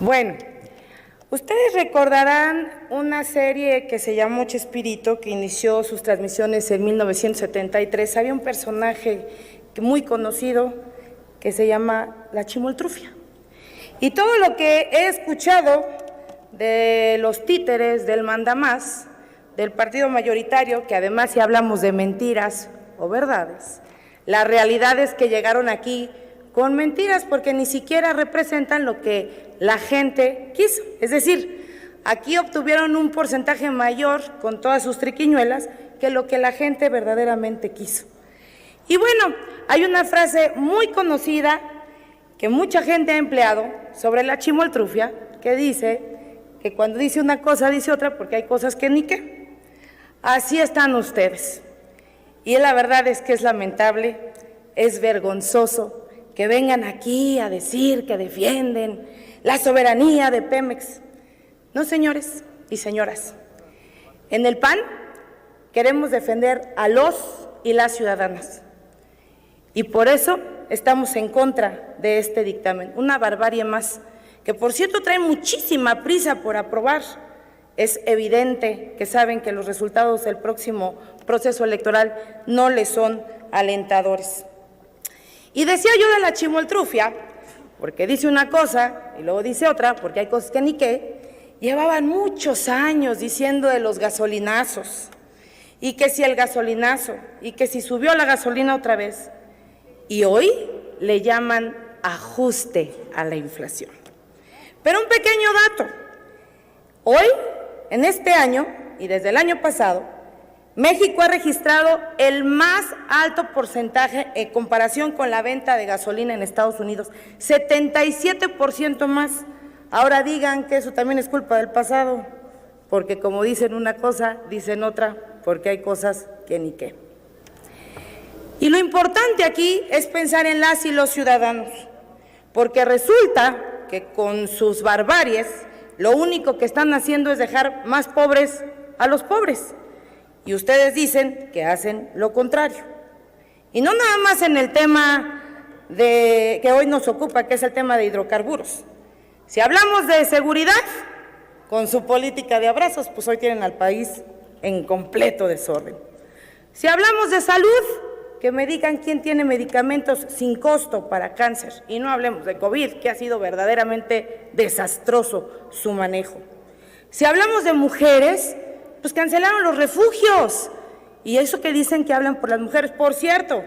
Bueno, ustedes recordarán una serie que se llamó Chespirito, que inició sus transmisiones en 1973. Había un personaje muy conocido que se llama La Chimoltrufia. Y todo lo que he escuchado de los títeres del mandamás, del partido mayoritario, que además si hablamos de mentiras o verdades, la realidad es que llegaron aquí con mentiras porque ni siquiera representan lo que la gente quiso. Es decir, aquí obtuvieron un porcentaje mayor con todas sus triquiñuelas que lo que la gente verdaderamente quiso. Y bueno, hay una frase muy conocida que mucha gente ha empleado sobre la chimoltrufia, que dice que cuando dice una cosa dice otra porque hay cosas que ni qué. Así están ustedes. Y la verdad es que es lamentable, es vergonzoso que vengan aquí a decir que defienden la soberanía de Pemex. No, señores y señoras, en el PAN queremos defender a los y las ciudadanas. Y por eso estamos en contra de este dictamen, una barbarie más, que por cierto trae muchísima prisa por aprobar. Es evidente que saben que los resultados del próximo proceso electoral no les son alentadores. Y decía yo de la chimoltrufia, porque dice una cosa y luego dice otra, porque hay cosas que ni qué. Llevaban muchos años diciendo de los gasolinazos, y que si el gasolinazo, y que si subió la gasolina otra vez. Y hoy le llaman ajuste a la inflación. Pero un pequeño dato. Hoy, en este año, y desde el año pasado, México ha registrado el más alto porcentaje en comparación con la venta de gasolina en Estados Unidos, 77% más. Ahora digan que eso también es culpa del pasado, porque como dicen una cosa, dicen otra, porque hay cosas que ni qué. Y lo importante aquí es pensar en las y los ciudadanos, porque resulta que con sus barbaries lo único que están haciendo es dejar más pobres a los pobres. Y ustedes dicen que hacen lo contrario. Y no nada más en el tema que hoy nos ocupa, que es el tema de hidrocarburos. Si hablamos de seguridad, con su política de abrazos, pues hoy tienen al país en completo desorden. Si hablamos de salud, que me digan quién tiene medicamentos sin costo para cáncer. Y no hablemos de COVID, que ha sido verdaderamente desastroso su manejo. Si hablamos de mujeres, pues cancelaron los refugios. Y eso que dicen que hablan por las mujeres. Por cierto,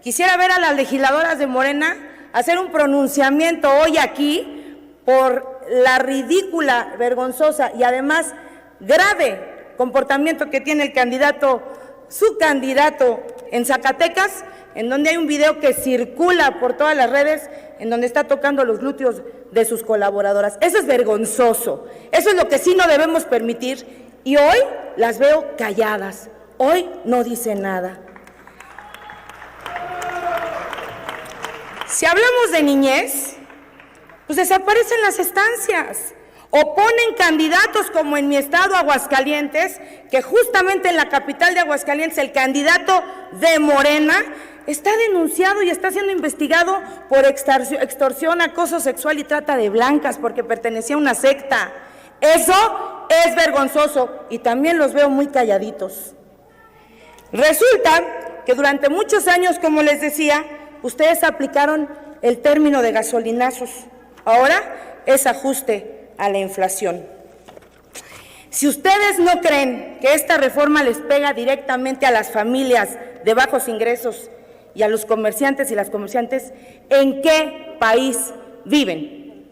quisiera ver a las legisladoras de Morena hacer un pronunciamiento hoy aquí por la ridícula, vergonzosa y además grave comportamiento que tiene el candidato, su candidato en Zacatecas, en donde hay un video que circula por todas las redes, en donde está tocando los glúteos de sus colaboradoras. Eso es vergonzoso, eso es lo que sí no debemos permitir. Y hoy las veo calladas, hoy no dicen nada. Si hablamos de niñez, pues desaparecen las estancias, o ponen candidatos como en mi estado, Aguascalientes, que justamente en la capital de Aguascalientes el candidato de Morena está denunciado y está siendo investigado por extorsión, acoso sexual y trata de blancas porque pertenecía a una secta. Eso es vergonzoso y también los veo muy calladitos. Resulta que durante muchos años, como les decía, ustedes aplicaron el término de gasolinazos. Ahora es ajuste a la inflación. Si ustedes no creen que esta reforma les pega directamente a las familias de bajos ingresos y a los comerciantes y las comerciantes, ¿en qué país viven?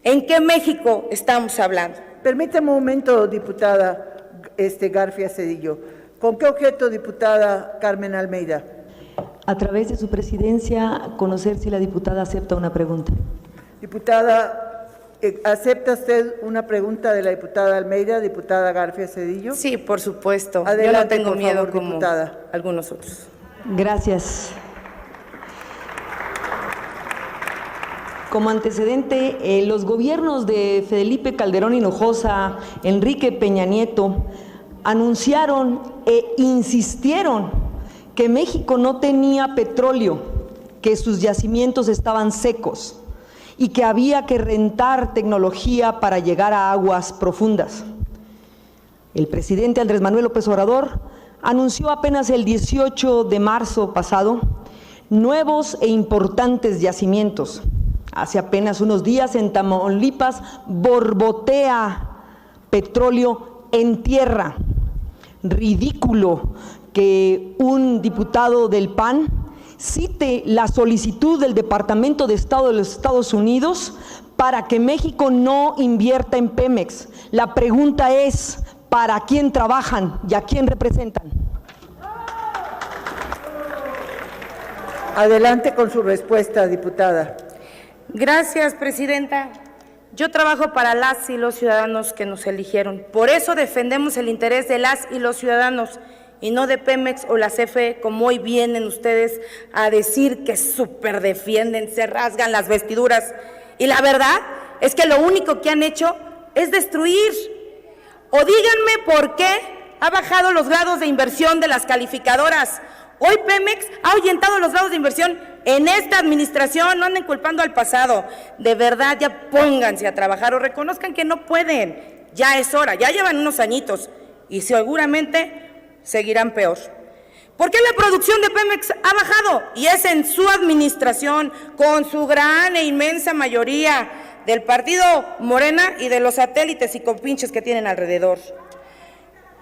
¿En qué México estamos hablando? Permítame un momento, diputada Garfia Cedillo. ¿Con qué objeto, diputada Carmen Almeida? A través de su presidencia, conocer si la diputada acepta una pregunta. Diputada, ¿acepta usted una pregunta de la diputada Almeida, diputada Garfia Cedillo? Sí, por supuesto. Adelante, yo no tengo por miedo favor, como diputada. Algunos otros. Gracias. Como antecedente, los gobiernos de Felipe Calderón Hinojosa, Enrique Peña Nieto, anunciaron e insistieron que México no tenía petróleo, que sus yacimientos estaban secos y que había que rentar tecnología para llegar a aguas profundas. El presidente Andrés Manuel López Obrador anunció apenas el 18 de marzo pasado nuevos e importantes yacimientos. Hace apenas unos días en Tamaulipas borbotea petróleo en tierra. Ridículo que un diputado del PAN cite la solicitud del Departamento de Estado de los Estados Unidos para que México no invierta en Pemex. La pregunta es, ¿para quién trabajan y a quién representan? Adelante con su respuesta, diputada. Gracias, presidenta. Yo trabajo para las y los ciudadanos que nos eligieron. Por eso defendemos el interés de las y los ciudadanos y no de Pemex o la CFE, como hoy vienen ustedes a decir que súper defienden, se rasgan las vestiduras. Y la verdad es que lo único que han hecho es destruir. O díganme por qué ha bajado los grados de inversión de las calificadoras. Hoy Pemex ha ahuyentado los grados de inversión en esta administración, no anden culpando al pasado. De verdad, ya pónganse a trabajar o reconozcan que no pueden. Ya es hora, ya llevan unos añitos y seguramente seguirán peor. ¿Por qué la producción de Pemex ha bajado? Y es en su administración, con su gran e inmensa mayoría del partido Morena y de los satélites y compinches que tienen alrededor.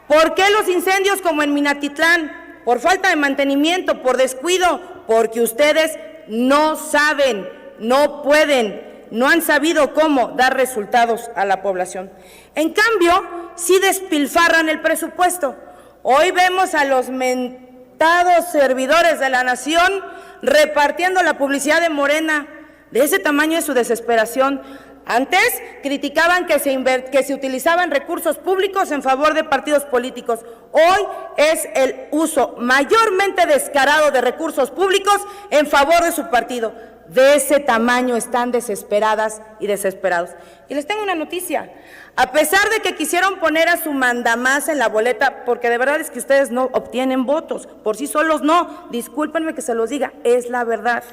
¿Por qué los incendios como en Minatitlán? Por falta de mantenimiento, por descuido, porque ustedes no saben, no pueden, no han sabido cómo dar resultados a la población. En cambio, sí despilfarran el presupuesto. Hoy vemos a los mentados servidores de la nación repartiendo la publicidad de Morena. De ese tamaño es su desesperación. Antes criticaban que se utilizaban recursos públicos en favor de partidos políticos. Hoy es el uso mayormente descarado de recursos públicos en favor de su partido. De ese tamaño están desesperadas y desesperados. Y les tengo una noticia. A pesar de que quisieron poner a su mandamás en la boleta, porque de verdad es que ustedes no obtienen votos, por sí solos no, discúlpenme que se los diga, es la verdad.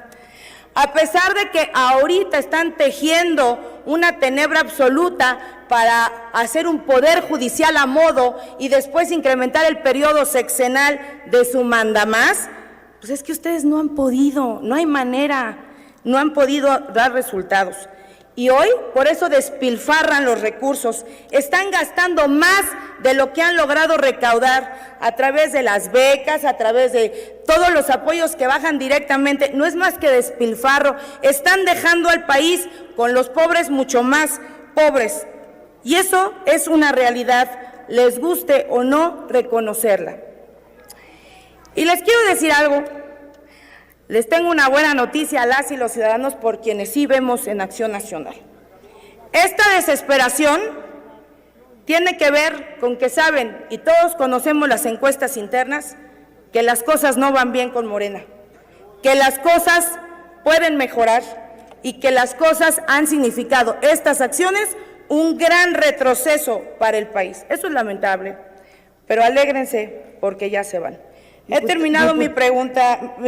A pesar de que ahorita están tejiendo una tenebra absoluta para hacer un poder judicial a modo y después incrementar el periodo sexenal de su mandamás, pues es que ustedes no han podido, no hay manera, no han podido dar resultados. Y hoy, por eso despilfarran los recursos, están gastando más de lo que han logrado recaudar a través de las becas, a través de todos los apoyos que bajan directamente. No es más que despilfarro, están dejando al país con los pobres mucho más pobres. Y eso es una realidad, les guste o no reconocerla. Y les quiero decir algo. Les tengo una buena noticia a las y los ciudadanos por quienes sí vemos en Acción Nacional. Esta desesperación tiene que ver con que saben, y todos conocemos las encuestas internas, que las cosas no van bien con Morena, que las cosas pueden mejorar y que las cosas han significado, estas acciones, un gran retroceso para el país. Eso es lamentable, pero alégrense porque ya se van. He terminado mi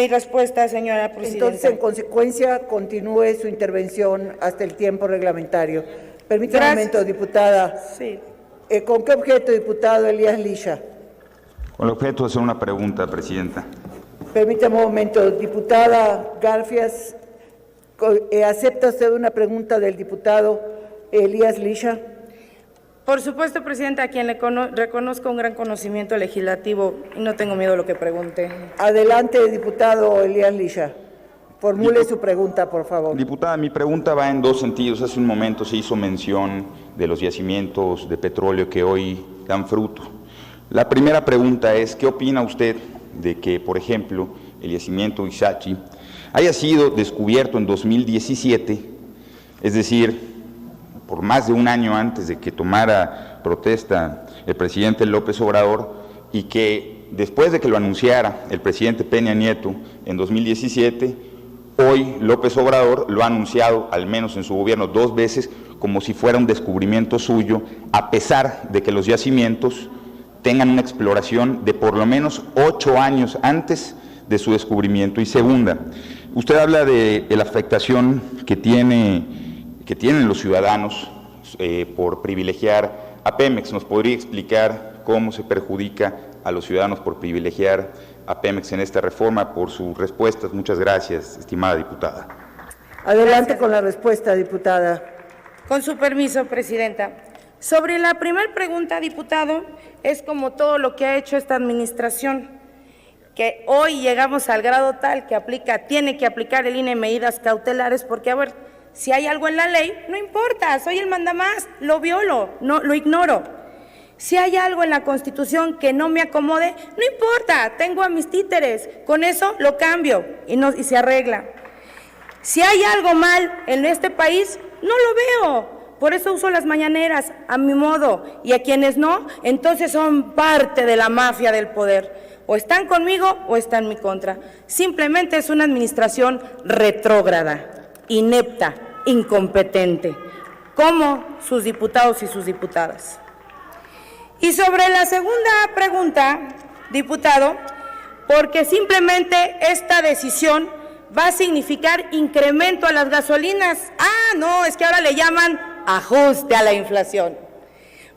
respuesta, señora presidenta. Entonces, en consecuencia, continúe su intervención hasta el tiempo reglamentario. Permítame un momento, diputada. Sí. ¿Con qué objeto, diputado Elías Lisha? Con el objeto de hacer una pregunta, presidenta. Permítame un momento, diputada Garfias. ¿Acepta usted una pregunta del diputado Elías Lisha? Por supuesto, presidenta, a quien le reconozco un gran conocimiento legislativo y no tengo miedo a lo que pregunte. Adelante, diputado Elías Lisha. Formule su pregunta, por favor. Diputada, mi pregunta va en dos sentidos. Hace un momento se hizo mención de los yacimientos de petróleo que hoy dan fruto. La primera pregunta es, ¿qué opina usted de que, por ejemplo, el yacimiento Ixachi haya sido descubierto en 2017, es decir, por más de un año antes de que tomara protesta el presidente López Obrador, y que después de que lo anunciara el presidente Peña Nieto en 2017, hoy López Obrador lo ha anunciado, al menos en su gobierno, 2 veces, como si fuera un descubrimiento suyo, a pesar de que los yacimientos tengan una exploración de por lo menos 8 años antes de su descubrimiento? Y segunda, usted habla de la afectación que tiene que tienen los ciudadanos por privilegiar a Pemex. ¿Nos podría explicar cómo se perjudica a los ciudadanos por privilegiar a Pemex en esta reforma? Por sus respuestas, muchas gracias, estimada diputada. Adelante con la respuesta, diputada. Con su permiso, presidenta. Sobre la primera pregunta, diputado, es como todo lo que ha hecho esta administración, que hoy llegamos al grado tal que tiene que aplicar el INE medidas cautelares, porque, a ver, si hay algo en la ley, no importa, soy el mandamás, lo violo, no lo ignoro. Si hay algo en la Constitución que no me acomode, no importa, tengo a mis títeres, con eso lo cambio y se arregla. Si hay algo mal en este país, no lo veo. Por eso uso las mañaneras a mi modo, y a quienes no, entonces son parte de la mafia del poder. O están conmigo o están en mi contra. Simplemente es una administración retrógrada, inepta, incompetente, como sus diputados y sus diputadas. Y sobre la segunda pregunta, diputado, porque simplemente esta decisión va a significar incremento a las gasolinas. Ah, no, es que ahora le llaman ajuste a la inflación.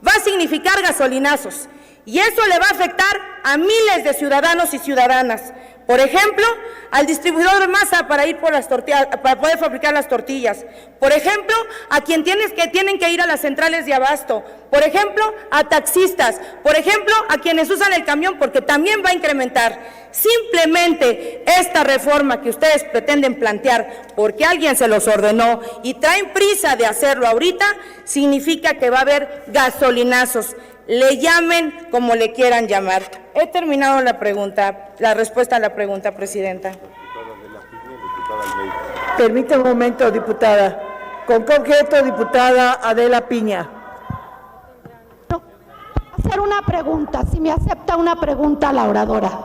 Va a significar gasolinazos y eso le va a afectar a miles de ciudadanos y ciudadanas. Por ejemplo, al distribuidor de masa para ir por las tortillas, para poder fabricar las tortillas. Por ejemplo, a quien tienen que ir a las centrales de abasto. Por ejemplo, a taxistas. Por ejemplo, a quienes usan el camión, porque también va a incrementar. Simplemente esta reforma que ustedes pretenden plantear, porque alguien se los ordenó y traen prisa de hacerlo ahorita, significa que va a haber gasolinazos. Le llamen como le quieran llamar. He terminado la respuesta a la pregunta, presidenta. Permítame un momento, diputada. ¿Con qué objeto, diputada Adela Piña? Hacer una pregunta, si me acepta una pregunta la oradora.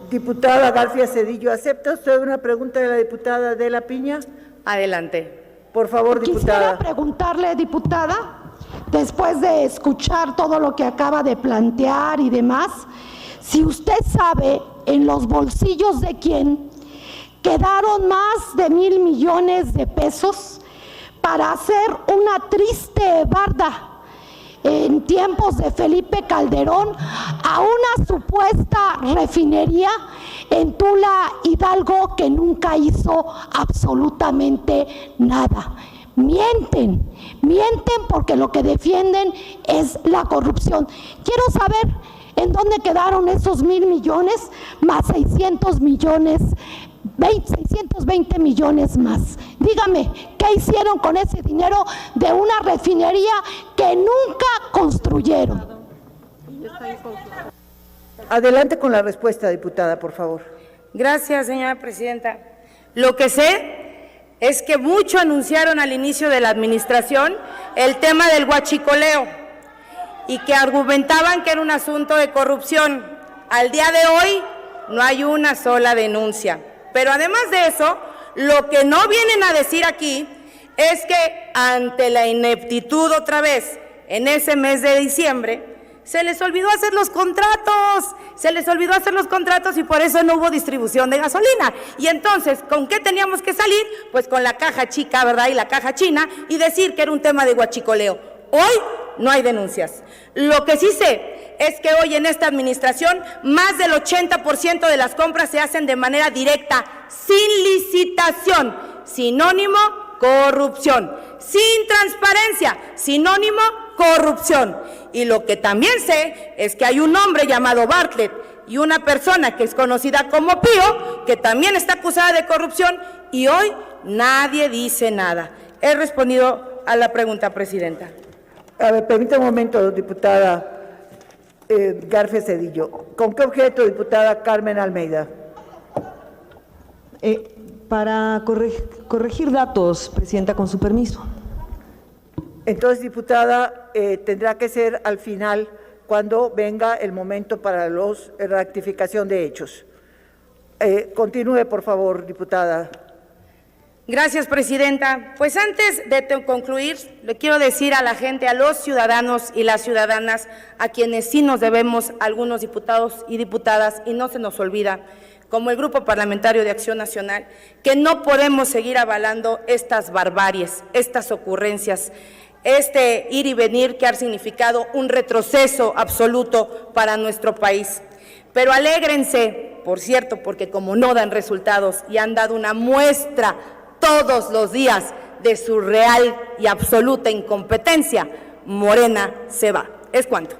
Diputada García Cedillo, ¿acepta usted una pregunta de la diputada Adela Piña? Adelante. Por favor, diputada. Quisiera preguntarle, diputada, después de escuchar todo lo que acaba de plantear y demás, si usted sabe en los bolsillos de quién quedaron más de 1,000 millones de pesos para hacer una triste barda en tiempos de Felipe Calderón a una supuesta refinería en Tula, Hidalgo, que nunca hizo absolutamente nada. Mienten porque lo que defienden es la corrupción. Quiero saber en dónde quedaron esos 1,000 millones más 620 millones más. Dígame, ¿qué hicieron con ese dinero de una refinería que nunca construyeron? Adelante con la respuesta, diputada, por favor. Gracias, señora presidenta. Lo que sé es que mucho anunciaron al inicio de la administración el tema del huachicoleo y que argumentaban que era un asunto de corrupción. Al día de hoy no hay una sola denuncia. Pero además de eso, lo que no vienen a decir aquí es que ante la ineptitud otra vez en ese mes de diciembre, se les olvidó hacer los contratos y por eso no hubo distribución de gasolina. Y entonces, ¿con qué teníamos que salir? Pues con la caja chica, ¿verdad? Y la caja china, y decir que era un tema de huachicoleo. Hoy no hay denuncias. Lo que sí sé es que hoy en esta administración más del 80% de las compras se hacen de manera directa, sin licitación, sinónimo corrupción, sin transparencia, sinónimo corrupción. Y lo que también sé es que hay un hombre llamado Bartlett y una persona que es conocida como Pío, que también está acusada de corrupción y hoy nadie dice nada. He respondido a la pregunta, presidenta. A ver, permítame un momento, diputada García Cedillo. ¿Con qué objeto, diputada Carmen Almeida? Para corregir datos, presidenta, con su permiso. Entonces, diputada, tendrá que ser al final cuando venga el momento para la rectificación de hechos. Continúe, por favor, diputada. Gracias, presidenta. Pues antes de concluir, le quiero decir a la gente, a los ciudadanos y las ciudadanas, a quienes sí nos debemos algunos diputados y diputadas, y no se nos olvida, como el Grupo Parlamentario de Acción Nacional, que no podemos seguir avalando estas barbaries, estas ocurrencias, este ir y venir que ha significado un retroceso absoluto para nuestro país. Pero alégrense, por cierto, porque como no dan resultados y han dado una muestra todos los días de su real y absoluta incompetencia, Morena se va. Es cuanto.